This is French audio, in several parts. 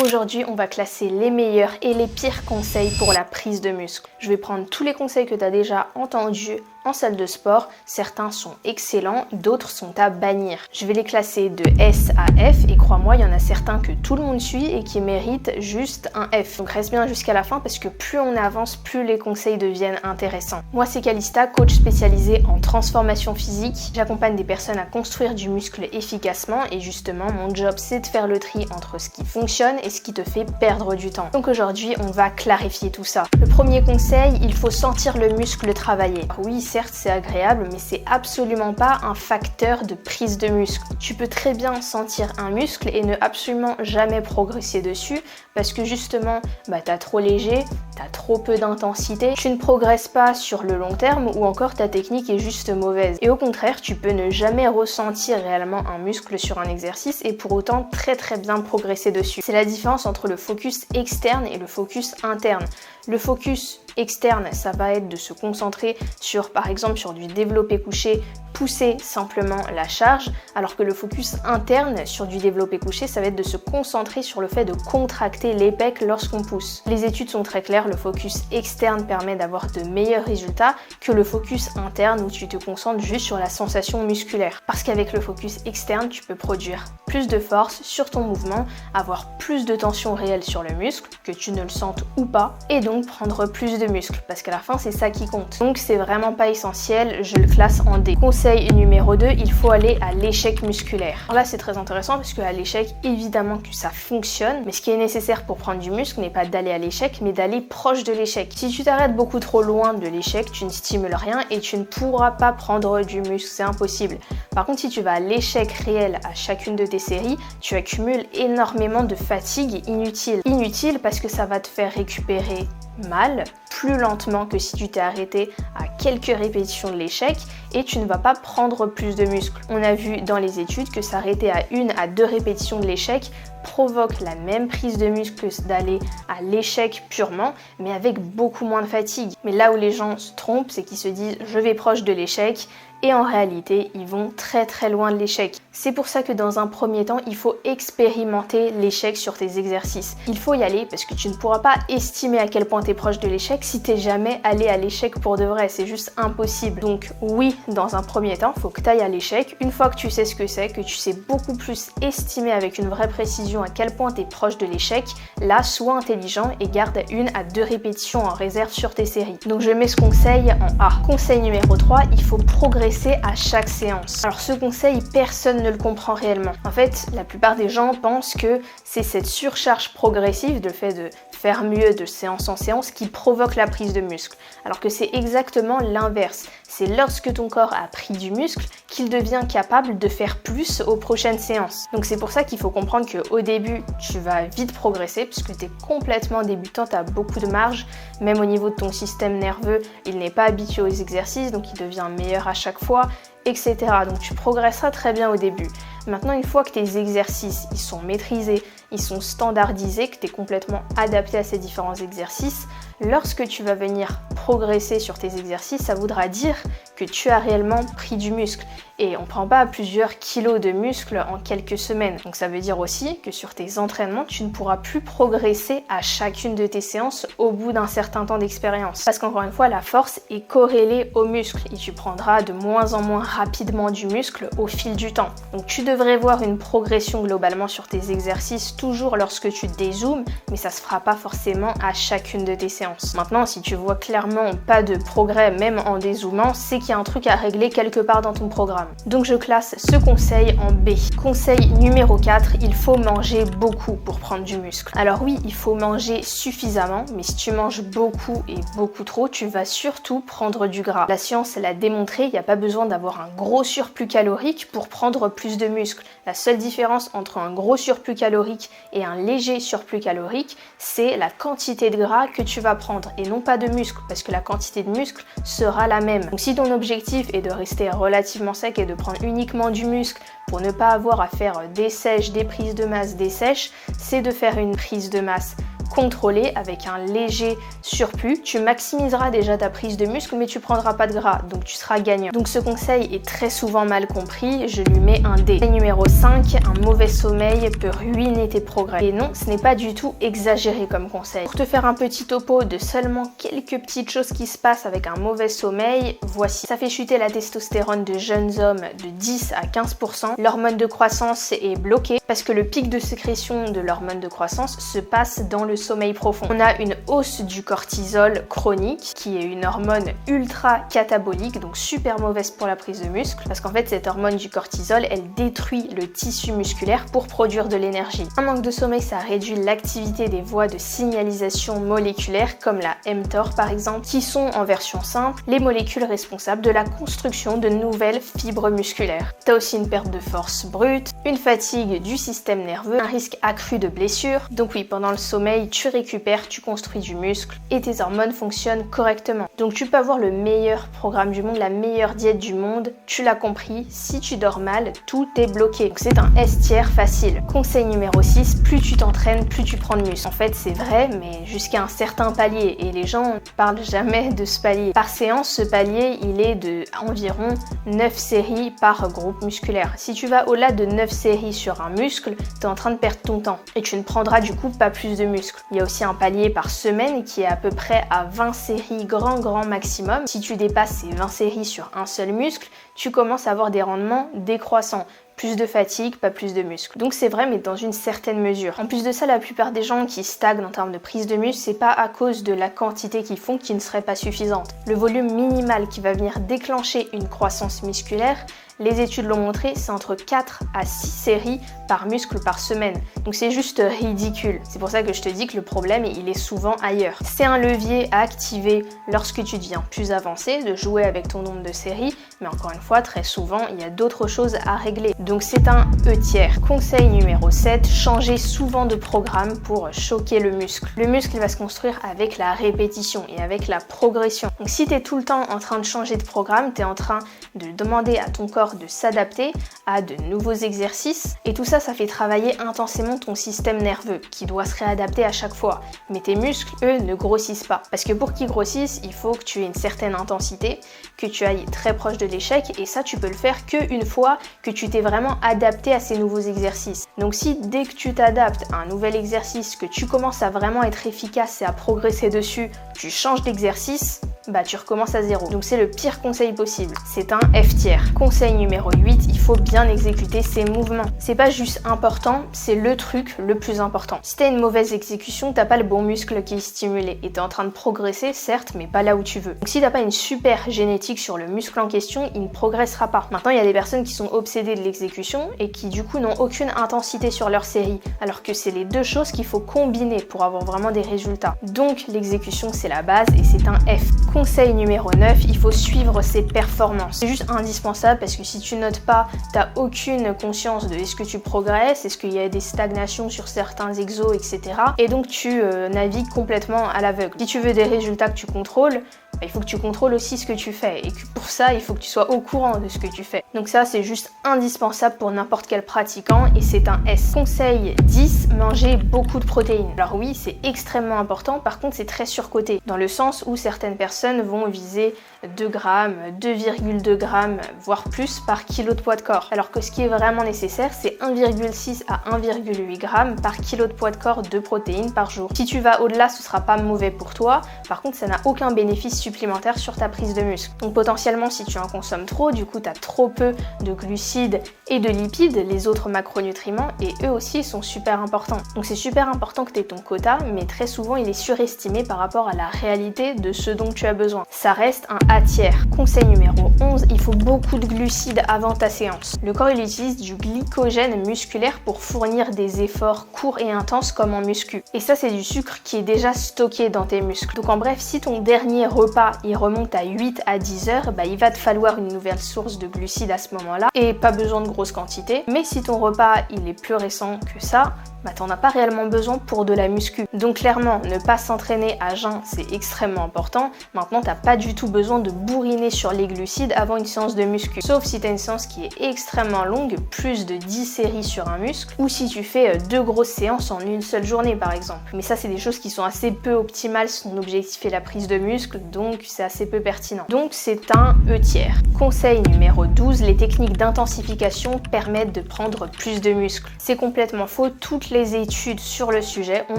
Aujourd'hui, on va classer les meilleurs et les pires conseils pour la prise de muscle. Je vais prendre tous les conseils que tu as déjà entendus en salle de sport. Certains sont excellents, d'autres sont à bannir. Je vais les classer de S à F et crois-moi, il y en a certains que tout le monde suit et qui méritent juste un F. Donc reste bien jusqu'à la fin parce que plus on avance, plus les conseils deviennent intéressants. Moi, c'est Calista, coach spécialisé en transformation physique. J'accompagne des personnes à construire du muscle efficacement et justement, mon job, c'est de faire le tri entre ce qui fonctionne et ce qui te fait perdre du temps. Donc aujourd'hui, on va clarifier tout ça. Le premier conseil, il faut sentir le muscle travailler. Oui, certes, c'est agréable, mais c'est absolument pas un facteur de prise de muscle. Tu peux très bien sentir un muscle et ne absolument jamais progresser dessus parce que justement, t'as trop léger, t'as trop peu d'intensité, tu ne progresses pas sur le long terme ou encore ta technique est juste mauvaise. Et au contraire, tu peux ne jamais ressentir réellement un muscle sur un exercice et pour autant très bien progresser dessus. C'est la différence entre le focus externe et le focus interne. Le focus externe, ça va être de se concentrer sur, par exemple, sur du développé couché, pousser simplement la charge, alors que le focus interne sur du développé couché, ça va être de se concentrer sur le fait de contracter les pecs lorsqu'on pousse. Les études sont très claires, le focus externe permet d'avoir de meilleurs résultats que le focus interne où tu te concentres juste sur la sensation musculaire. Parce qu'avec le focus externe, tu peux produire plus de force sur ton mouvement, avoir plus de tension réelle sur le muscle, que tu ne le sentes ou pas, et donc prendre plus de muscle, parce qu'à la fin, c'est ça qui compte. Donc c'est vraiment pas essentiel, je le classe en D. Conseil numéro 2, il faut aller à l'échec musculaire. Alors là, c'est très intéressant parce qu'à l'échec, évidemment que ça fonctionne, mais ce qui est nécessaire pour prendre du muscle n'est pas d'aller à l'échec, mais d'aller proche de l'échec. Si tu t'arrêtes beaucoup trop loin de l'échec, tu ne stimules rien et tu ne pourras pas prendre du muscle, c'est impossible. Par contre, si tu vas à l'échec réel à chacune de tes séries, tu accumules énormément de fatigue inutile. Inutile parce que ça va te faire récupérer mal, plus lentement que si tu t'es arrêté à quelques répétitions de l'échec et tu ne vas pas prendre plus de muscle. On a vu dans les études que s'arrêter à 1 à 2 répétitions de l'échec provoque la même prise de muscle que d'aller à l'échec purement, mais avec beaucoup moins de fatigue. Mais là où les gens se trompent, c'est qu'ils se disent je vais proche de l'échec et en réalité, ils vont très loin de l'échec. C'est pour ça que dans un premier temps, il faut expérimenter l'échec sur tes exercices. Il faut y aller parce que tu ne pourras pas estimer à quel point tu es proche de l'échec si tu n'es jamais allé à l'échec pour de vrai. C'est juste impossible. Donc oui, dans un premier temps, il faut que tu ailles à l'échec. Une fois que tu sais ce que c'est, que tu sais beaucoup plus estimer avec une vraie précision à quel point tu es proche de l'échec, là, sois intelligent et garde 1 à 2 répétitions en réserve sur tes séries. Donc je mets ce conseil en A. Conseil numéro 3, il faut progresser à chaque séance. Alors ce conseil, personne ne le comprend réellement. En fait, la plupart des gens pensent que c'est cette surcharge progressive, le fait de faire mieux de séance en séance, qui provoque la prise de muscle. Alors que c'est exactement l'inverse. C'est lorsque ton corps a pris du muscle qu'il devient capable de faire plus aux prochaines séances. Donc c'est pour ça qu'il faut comprendre qu'au début, tu vas vite progresser puisque tu es complètement débutant, tu as beaucoup de marge. Même au niveau de ton système nerveux, il n'est pas habitué aux exercices, donc il devient meilleur à chaque fois, etc. Donc tu progresseras très bien au début. Maintenant, une fois que tes exercices ils sont maîtrisés, ils sont standardisés, que tu es complètement adapté à ces différents exercices, lorsque tu vas venir progresser sur tes exercices, ça voudra dire que tu as réellement pris du muscle. Et on ne prend pas plusieurs kilos de muscle en quelques semaines. Donc ça veut dire aussi que sur tes entraînements, tu ne pourras plus progresser à chacune de tes séances au bout d'un certain temps d'expérience. Parce qu'encore une fois, la force est corrélée au muscle et tu prendras de moins en moins rapidement du muscle au fil du temps. Donc tu devrais voir une progression globalement sur tes exercices toujours lorsque tu dézoomes, mais ça se fera pas forcément à chacune de tes séances. Maintenant, si tu vois clairement pas de progrès même en dézoomant, c'est qu'il y a un truc à régler quelque part dans ton programme. Donc je classe ce conseil en B. Conseil numéro 4, il faut manger beaucoup pour prendre du muscle. Alors oui, il faut manger suffisamment, mais si tu manges beaucoup et beaucoup trop, tu vas surtout prendre du gras. La science l'a démontré, il n'y a pas besoin d'avoir un gros surplus calorique pour prendre plus de muscle. La seule différence entre un gros surplus calorique et un léger surplus calorique, c'est la quantité de gras que tu vas prendre et non pas de muscle, parce que la quantité de muscle sera la même. Donc si ton objectif est de rester relativement sec et de prendre uniquement du muscle pour ne pas avoir à faire des sèches, des prises de masse, des sèches, c'est de faire une prise de masse contrôlé avec un léger surplus. Tu maximiseras déjà ta prise de muscle, mais tu prendras pas de gras, donc tu seras gagnant. Donc ce conseil est très souvent mal compris, je lui mets un D. Numéro 5, un mauvais sommeil peut ruiner tes progrès. Et non, ce n'est pas du tout exagéré comme conseil. Pour te faire un petit topo de seulement quelques petites choses qui se passent avec un mauvais sommeil, voici. Ça fait chuter la testostérone de jeunes hommes de 10 à 15%. L'hormone de croissance est bloquée parce que le pic de sécrétion de l'hormone de croissance se passe dans le sommeil profond. On a une hausse du cortisol chronique qui est une hormone ultra catabolique, donc super mauvaise pour la prise de muscle parce qu'en fait cette hormone du cortisol, elle détruit le tissu musculaire pour produire de l'énergie. Un manque de sommeil, ça réduit l'activité des voies de signalisation moléculaire comme la mTOR par exemple, qui sont en version simple les molécules responsables de la construction de nouvelles fibres musculaires. T'as aussi une perte de force brute, une fatigue du système nerveux, un risque accru de blessures. Donc oui, pendant le sommeil, tu récupères, tu construis du muscle et tes hormones fonctionnent correctement. Donc tu peux avoir le meilleur programme du monde, la meilleure diète du monde, tu l'as compris, si tu dors mal, tout est bloqué. Donc c'est un S-tiers facile. Conseil numéro 6, plus tu t'entraînes, plus tu prends de muscle. En fait, c'est vrai, mais jusqu'à un certain palier. Et les gens ne parlent jamais de ce palier. Par séance, ce palier, il est de environ 9 séries par groupe musculaire. Si tu vas au-delà de 9 séries sur un muscle, tu es en train de perdre ton temps. Et tu ne prendras du coup pas plus de muscle. Il y a aussi un palier par semaine qui est à peu près à 20 séries grand maximum. Si tu dépasses ces 20 séries sur un seul muscle, tu commences à avoir des rendements décroissants. Plus de fatigue, pas plus de muscle. Donc c'est vrai, mais dans une certaine mesure. En plus de ça, la plupart des gens qui stagnent en termes de prise de muscle, c'est pas à cause de la quantité qu'ils font qui ne serait pas suffisante. Le volume minimal qui va venir déclencher une croissance musculaire, les études l'ont montré, c'est entre 4 à 6 séries par muscle par semaine. Donc c'est juste ridicule. C'est pour ça que je te dis que le problème, il est souvent ailleurs. C'est un levier à activer lorsque tu deviens plus avancé, de jouer avec ton nombre de séries, mais encore une fois, très souvent, il y a d'autres choses à régler. Donc c'est un E-tiers. Conseil numéro 7, changer souvent de programme pour choquer le muscle. Le muscle, il va se construire avec la répétition et avec la progression. Donc si tu es tout le temps en train de changer de programme, tu es en train de demander à ton corps de s'adapter à de nouveaux exercices et tout ça, ça fait travailler intensément ton système nerveux qui doit se réadapter à chaque fois. Mais tes muscles, eux, ne grossissent pas. Parce que pour qu'ils grossissent, il faut que tu aies une certaine intensité, que tu ailles très proche de l'échec et ça, tu peux le faire qu'une fois que tu t'es vraiment adapté à ces nouveaux exercices. Donc si dès que tu t'adaptes à un nouvel exercice, que tu commences à vraiment être efficace et à progresser dessus, tu changes d'exercice, bah tu recommences à zéro. Donc c'est le pire conseil possible. C'est un F-tiers. Conseil numéro 8, il faut bien exécuter ses mouvements. C'est pas juste important, c'est le truc le plus important. Si t'as une mauvaise exécution, t'as pas le bon muscle qui est stimulé et t'es en train de progresser, certes, mais pas là où tu veux. Donc si t'as pas une super génétique sur le muscle en question, il ne progressera pas. Maintenant, il y a des personnes qui sont obsédées de l'exécution et qui du coup n'ont aucune intensité sur leur série, alors que c'est les deux choses qu'il faut combiner pour avoir vraiment des résultats. Donc l'exécution, c'est la base et c'est un F. Conseil numéro 9, il faut suivre ses performances. C'est juste indispensable parce que si tu notes pas, t'as aucune conscience de est-ce que tu progresses, est-ce qu'il y a des stagnations sur certains exos, etc. Et donc tu navigues complètement à l'aveugle. Si tu veux des résultats que tu contrôles, il faut que tu contrôles aussi ce que tu fais et que pour ça, il faut que tu sois au courant de ce que tu fais. Donc ça, c'est juste indispensable pour n'importe quel pratiquant et c'est un S. Conseil 10, manger beaucoup de protéines. Alors oui, c'est extrêmement important, par contre, c'est très surcoté dans le sens où certaines personnes vont viser 2 grammes, 2,2 grammes, voire plus par kilo de poids de corps. Alors que ce qui est vraiment nécessaire, c'est 1,6 à 1,8 grammes par kilo de poids de corps de protéines par jour. Si tu vas au-delà, ce sera pas mauvais pour toi. Par contre, ça n'a aucun bénéfice supplémentaire sur ta prise de muscle. Donc potentiellement, si tu en consommes trop, du coup, tu as trop peu de glucides et de lipides, les autres macronutriments, et eux aussi sont super importants. Donc c'est super important que tu aies ton quota, mais très souvent, il est surestimé par rapport à la réalité de ce dont tu as besoin. Ça reste un A-tiers. Conseil numéro 11, il faut beaucoup de glucides avant ta séance. Le corps, il utilise du glycogène musculaire pour fournir des efforts courts et intenses comme en muscu. Et ça, c'est du sucre qui est déjà stocké dans tes muscles. Donc en bref, si ton dernier repas, il remonte à 8 à 10 heures, bah, il va te falloir une nouvelle source de glucides à ce moment-là et pas besoin de grosses quantités. Mais si ton repas, il est plus récent que ça, bah t'en as pas réellement besoin pour de la muscu. Donc clairement, ne pas s'entraîner à jeun, c'est extrêmement important. Maintenant, t'as pas du tout besoin de bourriner sur les glucides avant une séance de muscu. Sauf si t'as une séance qui est extrêmement longue, plus de 10 séries sur un muscle, ou si tu fais 2 grosses séances en une seule journée par exemple. Mais ça, c'est des choses qui sont assez peu optimales si ton objectif est la prise de muscle, donc c'est assez peu pertinent. Donc c'est un E-tiers. Conseil numéro 12, les techniques d'intensification permettent de prendre plus de muscles. C'est complètement faux, toutes les études sur le sujet ont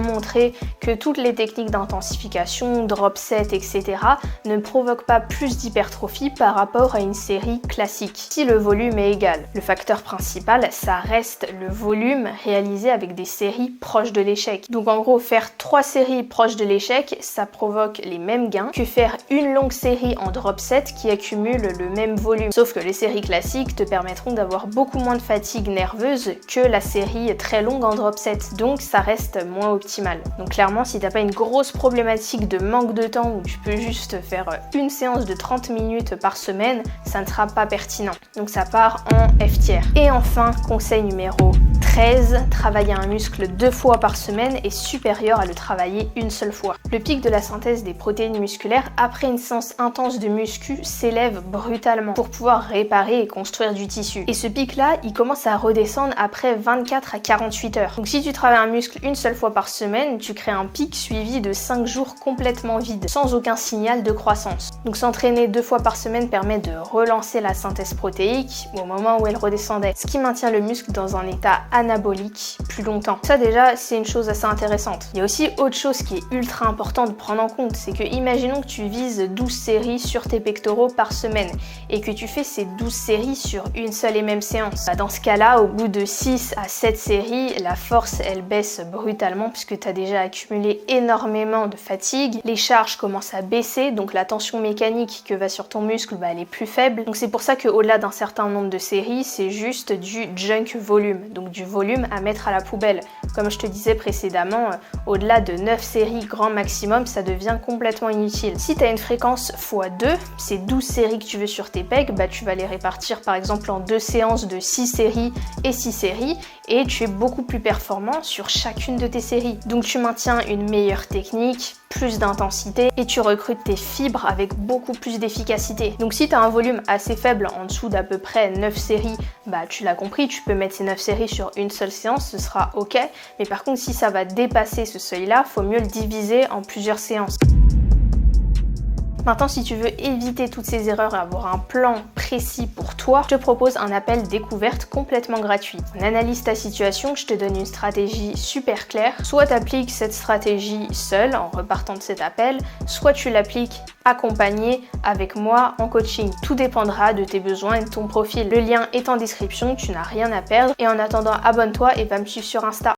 montré que toutes les techniques d'intensification, drop set, etc. ne provoquent pas plus d'hypertrophie par rapport à une série classique, si le volume est égal. Le facteur principal, ça reste le volume réalisé avec des séries proches de l'échec. Donc en gros, faire 3 séries proches de l'échec, ça provoque les mêmes gains que faire une longue série en drop set qui accumule le même volume. Sauf que les séries classiques te permettront d'avoir beaucoup moins de fatigue nerveuse que la série très longue en drop set. Donc ça reste moins optimal. Donc clairement, si t'as pas une grosse problématique de manque de temps où tu peux juste faire une séance de 30 minutes par semaine, ça ne sera pas pertinent. Donc ça part en F-tiers. Et enfin, conseil numéro 13, travailler un muscle 2 fois par semaine est supérieur à le travailler une seule fois. Le pic de la synthèse des protéines musculaires après une séance intense de muscu s'élève brutalement pour pouvoir réparer et construire du tissu. Et ce pic-là, il commence à redescendre après 24 à 48 heures. Donc si tu travailles un muscle une seule fois par semaine, tu crées un pic suivi de 5 jours complètement vides, sans aucun signal de croissance. Donc s'entraîner 2 fois par semaine permet de relancer la synthèse protéique au moment où elle redescendait, ce qui maintient le muscle dans un état anabolique plus longtemps. Ça déjà, c'est une chose assez intéressante. Il y a aussi autre chose qui est ultra important de prendre en compte, c'est que imaginons que tu vises 12 séries sur tes pectoraux par semaine et que tu fais ces 12 séries sur une seule et même séance. Dans ce cas-là, au bout de 6 à 7 séries, la force elle baisse brutalement puisque tu as déjà accumulé énormément de fatigue. Les charges commencent à baisser, donc la tension mécanique que va sur ton muscle, elle est plus faible. Donc c'est pour ça qu'au-delà d'un certain nombre de séries, c'est juste du junk volume, donc du volume à mettre à la poubelle. Comme je te disais précédemment, au-delà de 9 séries grand maximum, ça devient complètement inutile. Si tu as une fréquence x2, ces 12 séries que tu veux sur tes pecs, tu vas les répartir par exemple en 2 séances de 6 séries et 6 séries et tu es beaucoup plus performant sur chacune de tes séries. Donc tu maintiens une meilleure technique, plus d'intensité et tu recrutes tes fibres avec beaucoup plus d'efficacité. Donc si tu as un volume assez faible en dessous d'à peu près 9 séries, tu l'as compris, tu peux mettre ces 9 séries sur une seule séance, ce sera ok. Mais par contre, si ça va dépasser ce seuil-là, faut mieux le diviser en plusieurs séances. Maintenant, si tu veux éviter toutes ces erreurs et avoir un plan précis pour toi, je te propose un appel découverte complètement gratuit. On analyse ta situation, je te donne une stratégie super claire. Soit tu appliques cette stratégie seule en repartant de cet appel, soit tu l'appliques accompagné avec moi en coaching. Tout dépendra de tes besoins et de ton profil. Le lien est en description, tu n'as rien à perdre. Et en attendant, abonne-toi et va me suivre sur Insta.